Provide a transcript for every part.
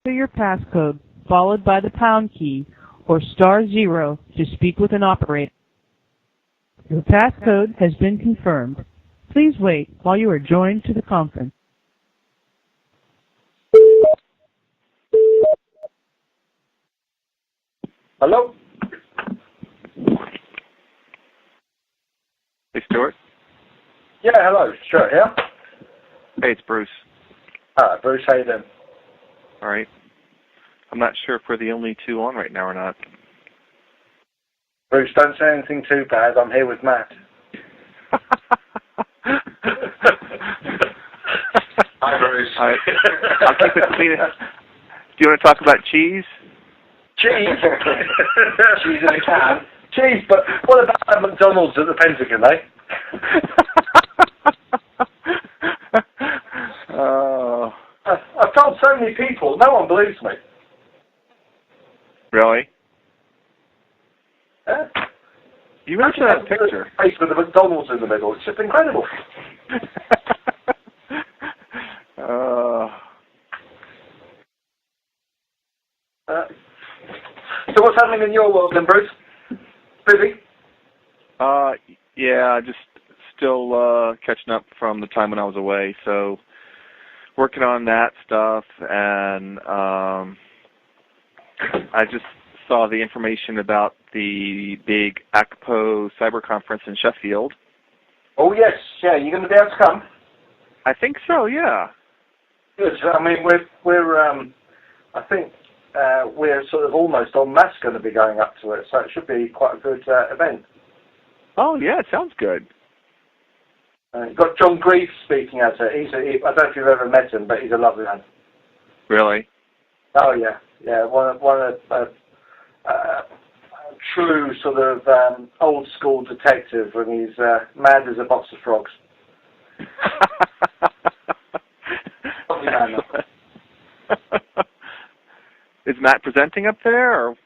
Enter your passcode followed by the pound key or *0 to speak with an operator. Your passcode has been confirmed. Please wait while you are joined to the conference. Hello? Hey, Stuart. Yeah, hello. Stuart here. Hey, it's Bruce. Hi, Bruce. How you doing? All right. I'm not sure if we're the only two on right now or not. Bruce, don't say anything too bad. I'm here with Matt. Hi, Bruce. All right. I'll keep it clean. Do you want to talk about cheese? Cheese? Cheese in a can? Cheese, but what about at McDonald's at the Pentagon, eh? Oh. I've told so many people, no one believes me. Really? Yeah? You mentioned that picture. Face with the McDonald's in the middle. It's just incredible. So what's happening in your world then, Bruce? Busy? Yeah, just still catching up from the time when I was away. So working on that stuff, and I just saw the information about the big ACPO cyber conference in Sheffield. Oh yes, yeah. You going to be able to come? I think so. Yeah. Good. I mean, I think we're sort of almost en masse going to be going up to it, so it should be quite a good event. Oh yeah, it sounds good. You've got John Greaves speaking at it. I don't know if you've ever met him, but he's a lovely man. Really? Oh yeah, yeah. One of true sort of old school detective, and he's mad as a box of frogs. Lovely man. Is Matt presenting up there, or?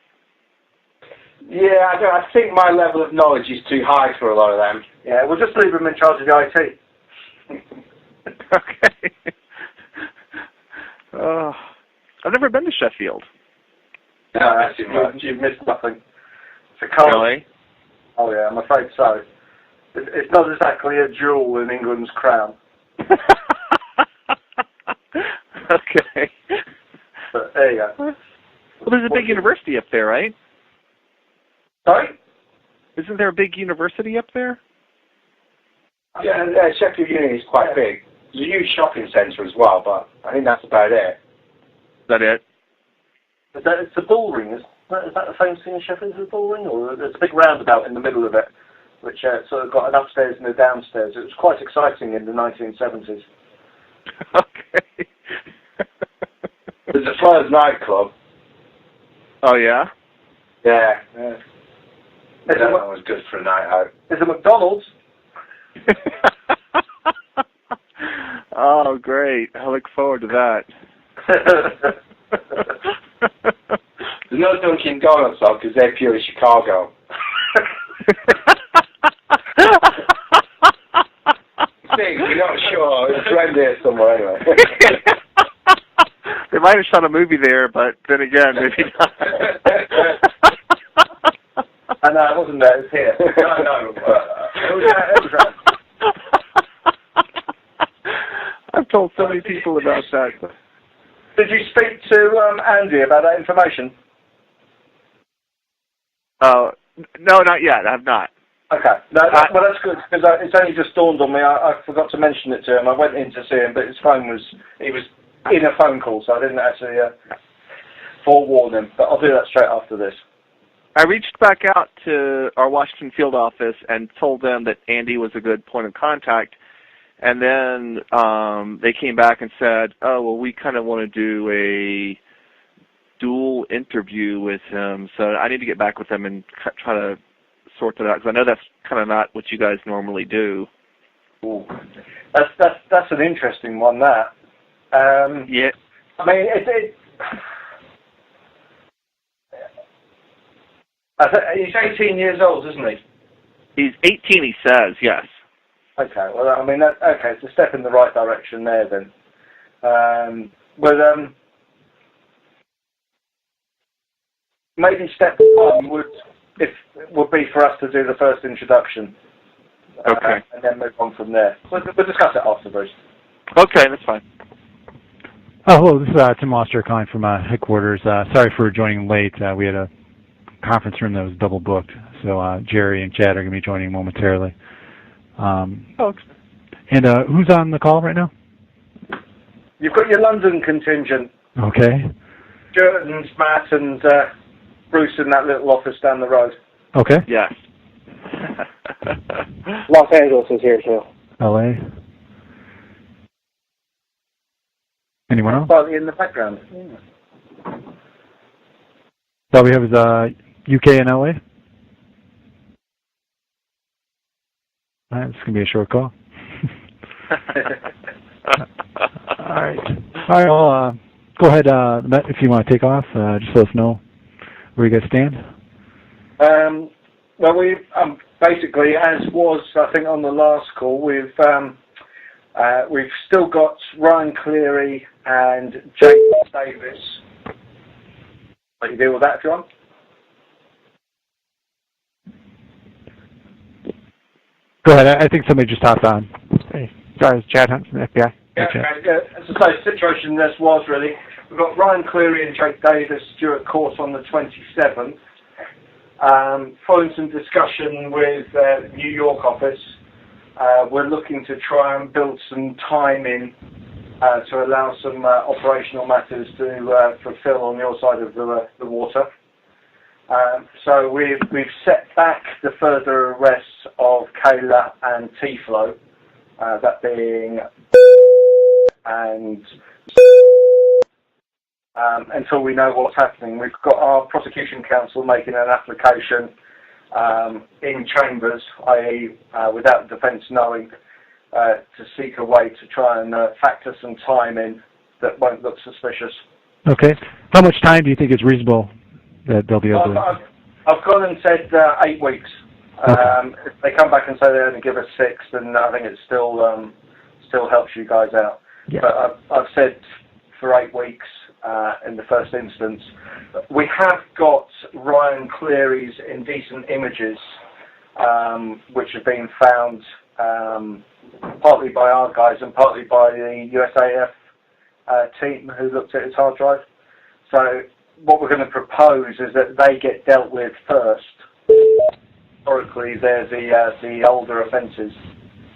Yeah, I think my level of knowledge is too high for a lot of them. Yeah, we'll just leave him in charge of the IT. Okay. I've never been to Sheffield. You've missed nothing. It's a cold. Really? Oh yeah, I'm afraid so. It's not exactly a jewel in England's crown. Okay. But there you go. Well, there's a big university up there, right? Sorry? Isn't there a big university up there? Yeah, Sheffield Uni is quite big. There's a huge shopping centre as well, but I think that's about it. Is that it? It's the Bull Ring. Is that the famous thing in Sheffield, the Bull Ring? Or there's a big roundabout in the middle of it, which sort of got an upstairs and a downstairs. It was quite exciting in the 1970s. Okay. There's a Flyers nightclub. Oh, yeah? Yeah. That was good for a night out. There's a McDonald's. Oh, great. I look forward to that. There's no Dunkin' Donuts though, because they're purely Chicago. We're not sure. It's around there somewhere anyway. They might have shot a movie there, but then again, maybe not. I know, it wasn't there, it was here. No, it was around. I've told so many people about that. Did you speak to Andy about that information? No, not yet. I have not. Okay. No, well, that's good, because it's only just dawned on me. I forgot to mention it to him. I went in to see him, but he was in a phone call, so I didn't actually forewarn him. But I'll do that straight after this. I reached back out to our Washington field office and told them that Andy was a good point of contact. And then they came back and said, oh, well, we kind of want to do a dual interview with him. So I need to get back with them and try to sort that out, because I know that's kind of not what you guys normally do. Ooh. That's an interesting one, that. Yeah. I mean, he's 18 years old, isn't he? He's 18, he says, yes. Okay, well, I mean, it's a step in the right direction there then. maybe step one would be for us to do the first introduction. Okay. And then move on from there. We'll discuss it after, Bruce. Okay, that's fine. Oh, hello, this is Tim Oster calling from headquarters. Sorry for joining late. We had a conference room that was double booked, so Jerry and Chad are going to be joining momentarily. And who's on the call right now? You've got your London contingent. Okay. Stuart and Matt and Bruce in that little office down the road. Okay. Yes. Los Angeles is here too. LA. Anyone else? Slightly in the background. Yeah. All we have is UK and LA. All right, this is going to be a short call. All right. Well, go ahead, Matt, if you want to take off. Just let us know where you guys stand. Well, we've basically, as was I think on the last call, we've still got Ryan Cleary and Jake Davis. Let you deal with that, John. Go ahead. I think somebody just hopped on. Hey, sorry, it's Chad Hunt from the FBI. Yeah, as I say, the situation this was really, we've got Ryan Cleary and Jake Davis due at court on the 27th. Following some discussion with the New York office, we're looking to try and build some time in to allow some operational matters to fulfill on your side of the water. So we've set back the further arrests of Kayla and T-Flow, that being and until we know what's happening. We've got our prosecution counsel making an application in chambers, i.e. without the defence knowing, to seek a way to try and factor some time in that won't look suspicious. Okay. How much time do you think is reasonable that they'll be able to... I've gone and said 8 weeks. Okay. If they come back and say they only give us 6, then I think it still helps you guys out. Yeah. But I've said for 8 weeks in the first instance. We have got Ryan Cleary's indecent images, which have been found partly by our guys and partly by the USAF team who looked at his hard drive. So what we're going to propose is that they get dealt with first. Historically, they're the older offences,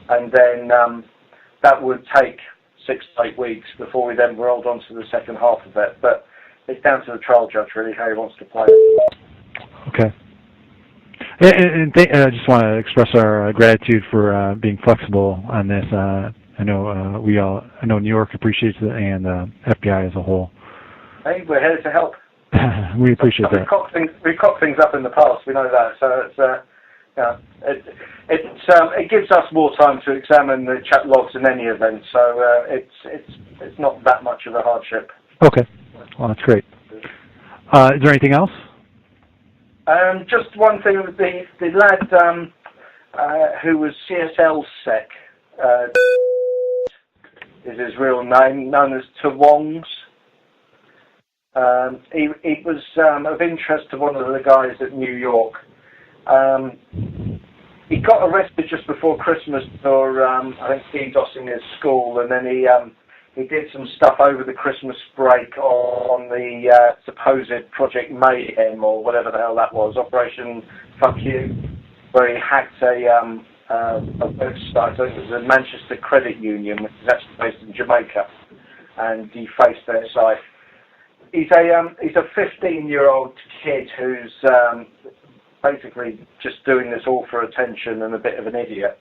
and then that would take 6 to 8 weeks before we then rolled on to the second half of it. But it's down to the trial judge really how he wants to play it. Okay. And I just want to express our gratitude for being flexible on this. I know New York appreciates it, and FBI as a whole. Hey, we're here to help. We appreciate that. We've cocked things up in the past. We know that. So it gives us more time to examine the chat logs in any event. So it's not that much of a hardship. Okay. Well, that's great. Is there anything else? Just one thing with the lad who was CSL Sec is his real name, known as Tawongs. He was of interest to one of the guys at New York. He got arrested just before Christmas for I think DDoSing his school, and then he did some stuff over the Christmas break on the supposed Project Mayhem or whatever the hell that was, Operation Fuck You, where he hacked a website. I think it was a Manchester Credit Union, which is actually based in Jamaica, and defaced their site. He's a 15-year-old kid who's basically just doing this all for attention and a bit of an idiot.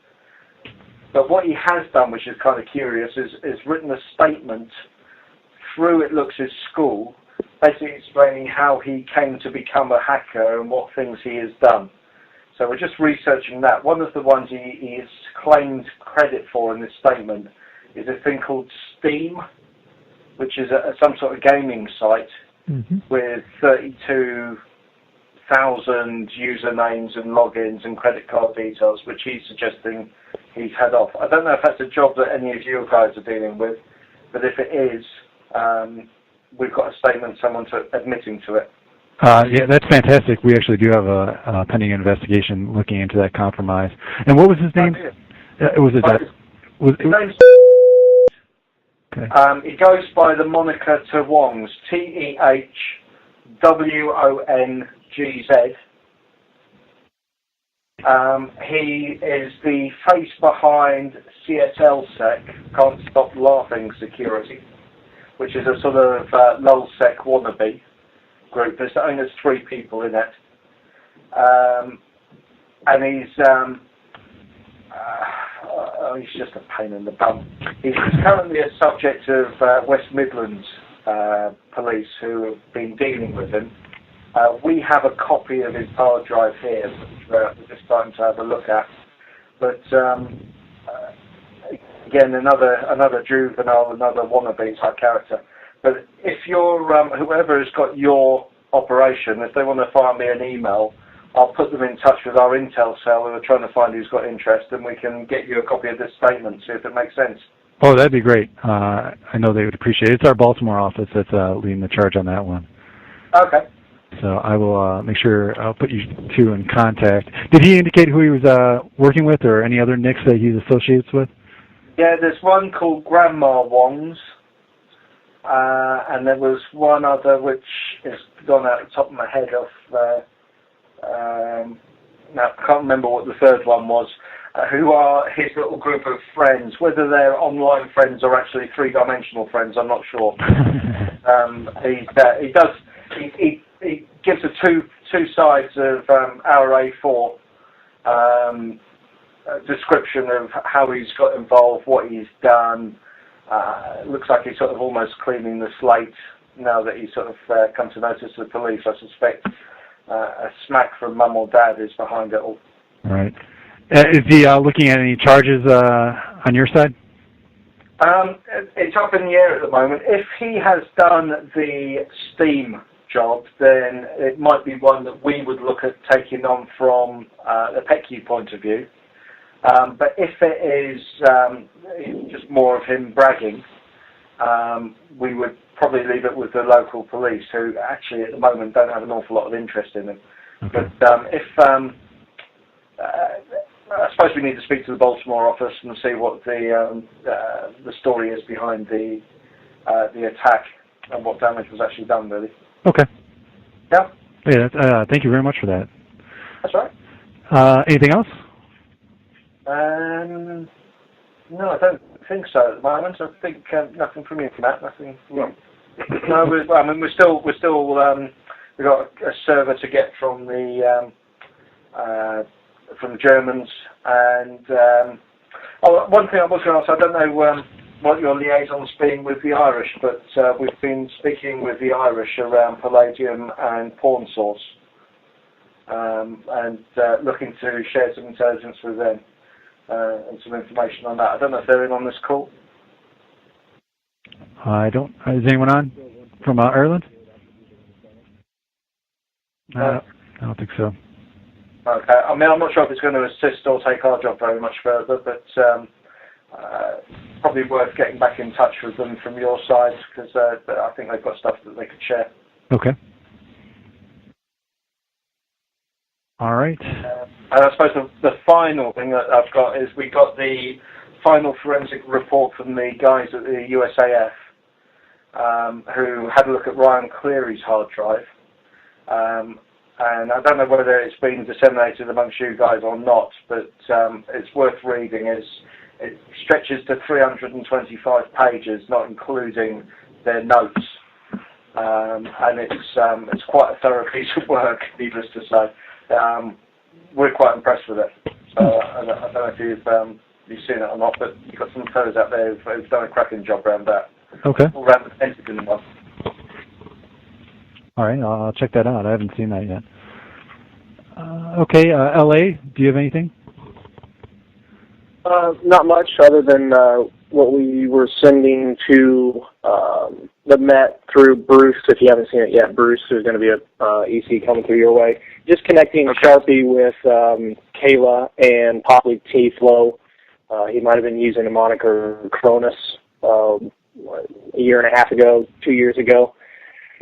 But what he has done, which is kind of curious, is written a statement through, it looks, his school, basically explaining how he came to become a hacker and what things he has done. So we're just researching that. One of the ones he has claimed credit for in this statement is a thing called Steam, which is some sort of gaming site with 32,000 usernames and logins and credit card details, which he's suggesting he's had off. I don't know if that's a job that any of you guys are dealing with, but if it is, we've got a statement, someone admitting to it. Yeah, that's fantastic. We actually do have a pending investigation looking into that compromise. And what was his name? Was it that? His name's Okay. he goes by the moniker Tehwongs, TEHWONGZ. He is the face behind CSLSec, Can't Stop Laughing Security, which is a sort of LulzSec wannabe group. There's 3 people in it. And he's just a pain in the bum. He's currently a subject of West Midlands police who have been dealing with him. We have a copy of his hard drive here, which we're just starting to have a look at. But again, another juvenile, another wannabe type character. But if you're whoever has got your operation, if they want to find me an email, I'll put them in touch with our intel cell who are trying to find who's got interest, and we can get you a copy of this statement, see if it makes sense. Oh, that'd be great. I know they would appreciate it. It's our Baltimore office that's leading the charge on that one. Okay. So I will make sure I'll put you two in contact. Did he indicate who he was working with, or any other nicks that he's associated with? Yeah, there's one called Grandma Wongs, and there was one other which is gone out the top of my head off. Now I can't remember what the third one was. Who are his little group of friends? Whether they're online friends or actually 3-dimensional friends, I'm not sure. He gives the two sides of our A4 description of how he's got involved, what he's done. Looks like he's sort of almost cleaning the slate now that he's sort of come to notice the police. I suspect a smack from mum or dad is behind it all. All right. Is he looking at any charges on your side? It's up in the air at the moment. If he has done the Steam job, then it might be one that we would look at taking on from a PECU point of view. But if it is just more of him bragging, we would probably leave it with the local police, who actually at the moment don't have an awful lot of interest in him. Okay. But I suppose we need to speak to the Baltimore office and see what the story is behind the attack and what damage was actually done, really. Okay. Yeah. Yeah. Thank you very much for that. That's right. Anything else? No, I don't think so at the moment. I think nothing from you, Matt. Nothing. No, we've got a server to get from the Germans, and one thing I was going to ask, I don't know what your liaison's been with the Irish, but we've been speaking with the Irish around palladium and pawn source, and looking to share some intelligence with them and some information on that. I don't know if they're in on this call. I don't. Is anyone on from Ireland? I don't think so. Okay. I mean, I'm not sure if it's going to assist or take our job very much further, but probably worth getting back in touch with them from your side, because I think they've got stuff that they could share. Okay. All right. And I suppose the final thing that I've got is we got the final forensic report from the guys at the USAF who had a look at Ryan Cleary's hard drive. And I don't know whether it's been disseminated amongst you guys or not, but it's worth reading. It stretches to 325 pages, not including their notes, and it's quite a thorough piece of work, needless to say. We're quite impressed with it. So I don't know if you've seen it or not, but you've got some fellows out there who've done a cracking job around that. Okay. All around the Pentagon one. All right, I'll check that out. I haven't seen that yet. Okay, LA, do you have anything? Not much, other than what we were sending to the Met through Bruce. If you haven't seen it yet, Bruce, there's going to be a EC coming through your way. Just connecting Sharpie with Kayla and possibly T-Flow. He might have been using the moniker Cronus a year and a half ago, 2 years ago.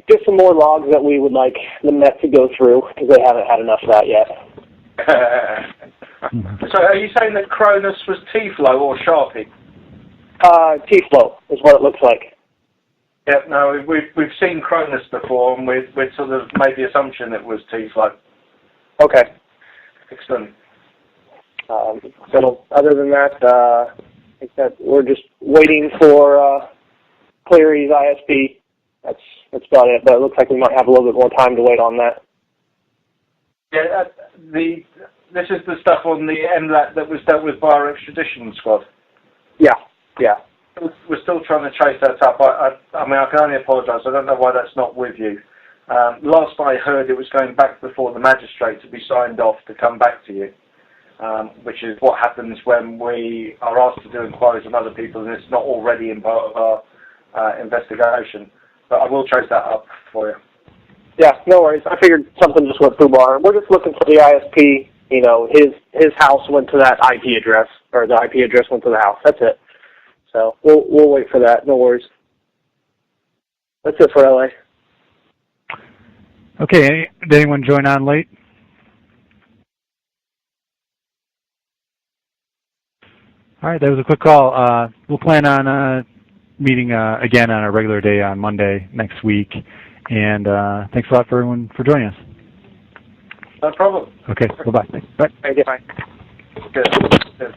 just some more logs that we would like the Met to go through, because they haven't had enough of that yet. So are you saying that Cronus was T-Flow or Sharpie? T-Flow is what it looks like. Yeah, no, we've seen Cronus before, and we'd sort of made the assumption it was T-Flow. Okay. Excellent. So other than that, I think that we're just waiting for Cleary's ISP. That's about it. But it looks like we might have a little bit more time to wait on that. Yeah, this is the stuff on the MLAT that was dealt with by our extradition squad. Yeah, yeah. We're still trying to chase that up. I mean, I can only apologise. I don't know why that's not with you. Last I heard, it was going back before the magistrate to be signed off to come back to you, which is what happens when we are asked to do inquiries on other people and it's not already in part of our investigation. But I will chase that up for you. Yeah, no worries. I figured something just went through bar. We're just looking for the ISP. You know, his house went to that IP address, or the IP address went to the house. That's it. So we'll wait for that. No worries. That's it for LA. Okay. Did anyone join on late? All right. That was a quick call. We'll plan on meeting again on a regular day on Monday next week. And thanks a lot for everyone for joining us. No problem. Okay. Bye-bye. Bye. Thank you. Good. Good.